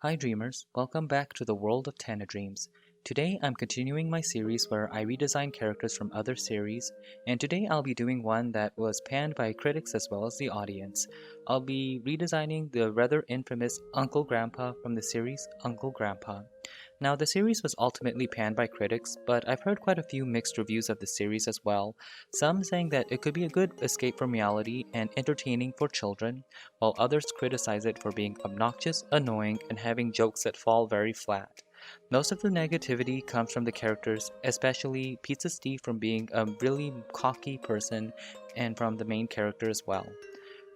Hi dreamers, welcome back to the world of Tana Dreams. Today I'm continuing my series where I redesign characters from other series, and today I'll be doing one that was panned by critics as well as the audience. I'll be redesigning the rather infamous Uncle Grandpa from the series Uncle Grandpa. Now, the series was ultimately panned by critics, but I've heard quite a few mixed reviews of the series as well, some saying that it could be a good escape from reality and entertaining for children, while others criticize it for being obnoxious, annoying, and having jokes that fall very flat. Most of the negativity comes from the characters, especially Pizza Steve from being a really cocky person and from the main character as well.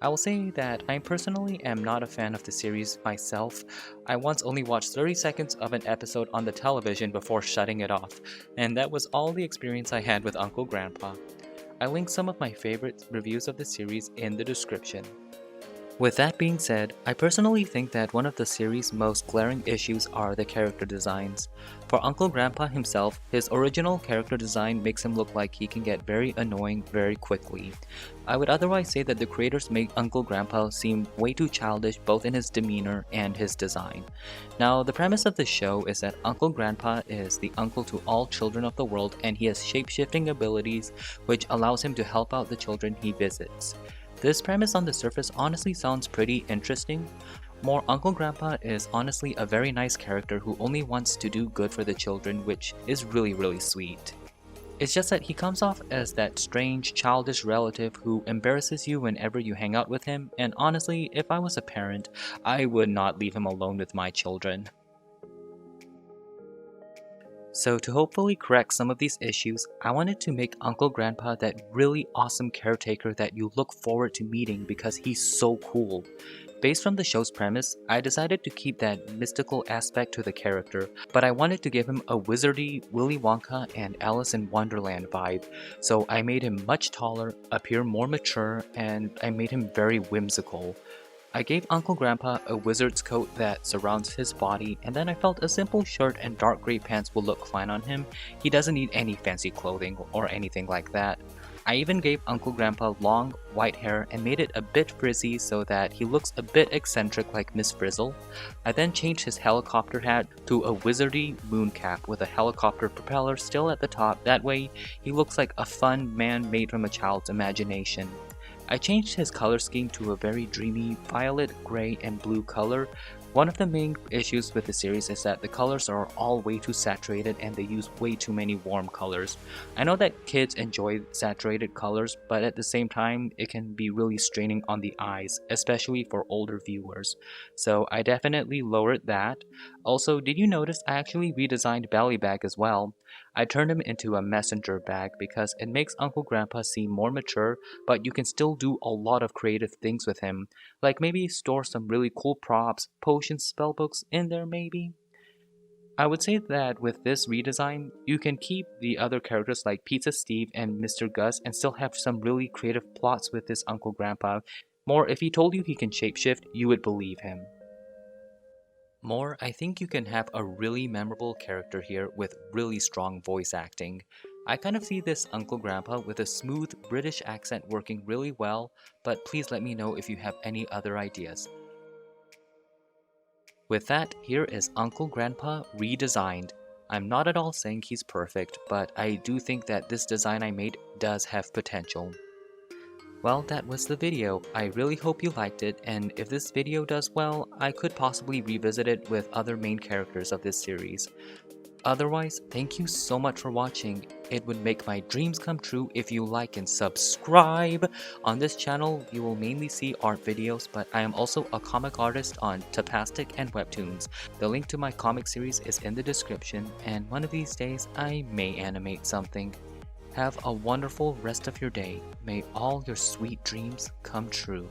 I will say that I personally am not a fan of the series myself. I once only watched 30 seconds of an episode on the television before shutting it off, and that was all the experience I had with Uncle Grandpa. I linked some of my favorite reviews of the series in the description. With that being said, I personally think that one of the series' most glaring issues are the character designs. For Uncle Grandpa himself, his original character design makes him look like he can get very annoying very quickly. I would otherwise say that the creators make Uncle Grandpa seem way too childish both in his demeanor and his design. Now, the premise of the show is that Uncle Grandpa is the uncle to all children of the world, and he has shape-shifting abilities which allows him to help out the children he visits. This premise on the surface honestly sounds pretty interesting. More, Uncle Grandpa is honestly a very nice character who only wants to do good for the children, which is really sweet. It's just that he comes off as that strange, childish relative who embarrasses you whenever you hang out with him, and honestly, if I was a parent, I would not leave him alone with my children. So to hopefully correct some of these issues, I wanted to make Uncle Grandpa that really awesome caretaker that you look forward to meeting because he's so cool. Based on the show's premise, I decided to keep that mystical aspect to the character, but I wanted to give him a wizardy Willy Wonka and Alice in Wonderland vibe, so I made him much taller, appear more mature, and I made him very whimsical. I gave Uncle Grandpa a wizard's coat that surrounds his body, and then I felt a simple shirt and dark gray pants will look fine on him. He doesn't need any fancy clothing or anything like that. I even gave Uncle Grandpa long, white hair and made it a bit frizzy so that he looks a bit eccentric like Miss Frizzle. I then changed his helicopter hat to a wizardy moon cap with a helicopter propeller still at the top, that way he looks like a fun man made from a child's imagination. I changed his color scheme to a very dreamy violet, gray, and blue color. One of the main issues with the series is that the colors are all way too saturated and they use way too many warm colors. I know that kids enjoy saturated colors, but at the same time, it can be really straining on the eyes, especially for older viewers. So I definitely lowered that. Also, did you notice I actually redesigned Belly Bag as well? I turned him into a messenger bag because it makes Uncle Grandpa seem more mature, but you can still do a lot of creative things with him, like maybe store some really cool props, potions, spellbooks in there maybe? I would say that with this redesign, you can keep the other characters like Pizza Steve and Mr. Gus and still have some really creative plots with this Uncle Grandpa. More, if he told you he can shapeshift, you would believe him. More, I think you can have a really memorable character here with really strong voice acting. I kind of see this Uncle Grandpa with a smooth British accent working really well, but please let me know if you have any other ideas. With that, here is Uncle Grandpa redesigned. I'm not at all saying he's perfect, but I do think that this design I made does have potential. Well, that was the video. I really hope you liked it, and if this video does well, I could possibly revisit it with other main characters of this series. Otherwise, thank you so much for watching. It would make my dreams come true if you like and subscribe. On this channel, you will mainly see art videos, but I am also a comic artist on Tapastic and Webtoons. The link to my comic series is in the description, and one of these days, I may animate something. Have a wonderful rest of your day. May all your sweet dreams come true.